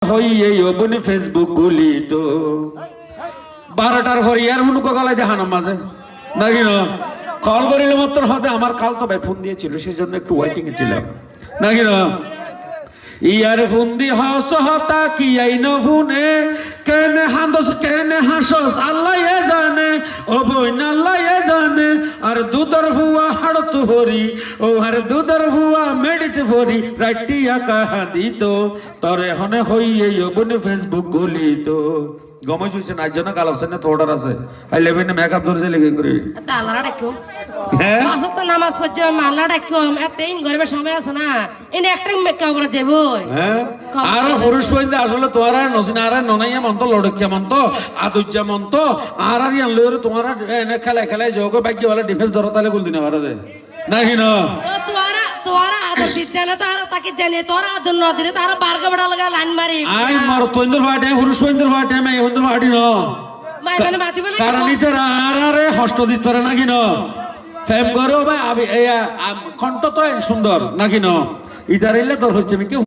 হই এই open Facebook গুলি তো 12টার পর ইয়ার হুনুকো গলায় দেখানো মাঝে নাকি না কল করিলে মাত্র হতে আমার কাল তো ভাই ফোন দিয়েছিল সেই জন্য একটু ওয়েটিং এ ছিলাম নাকি না ইয়ার ফোন দি হাস হতা কি আইন ফোনে কেনে হান্দস কেনে হাসস আল্লাহ এ জানে ও বইন আল্লাহ এ জানে আর দুধর হুয়া হাড়ত ভরি ও আর দুধর হুয়া মেডিতে ভরি রাইটিয়া কাহাদি তো তরে হনে হই এই ওপেন ফেসবুক গুলি তো গমই জুইছে না জন্য গাল আছে না থোড়ার আছে আই লেভেন মেকআপ ধরছে লেগে করে তালা ডাকো হ্যাঁ মাসক তো নামাজ পড়ছে মালা ডাকো এতদিন গরিবের সময় আছে না ইনি একটা মেকআপ করে যাবো হ্যাঁ আর পুরুষ বইন্দে আসলে তোরা নসিনা আর ননাইয়া মন্ত লড়কিয়া মন্ত আদুজ্জা মন্ত আর আর ইয়ান লরে তোরা এনে খেলা খেলা যোগ ভাগ্য वाला ডিফেন্স ধরতালে গুল দিনা পারে দে নাকি না তোরা আদর দিতে না তারা তাকে জানে তোরা আদর না দিলে তারা বারগা বড় লাগা লাইন মারি আই মার তোইন্দর ফাটে পুরুষ বইন্দর ফাটে মে হন্দর ফাটি ন মাই মানে মাতি বলে কারণ ইতে আর আরে হস্ত দিতরে নাকি না ফেম করো ভাই আবি কণ্ঠ তো সুন্দর নাকি না ইদারিলে তোর হচ্ছে আমি কি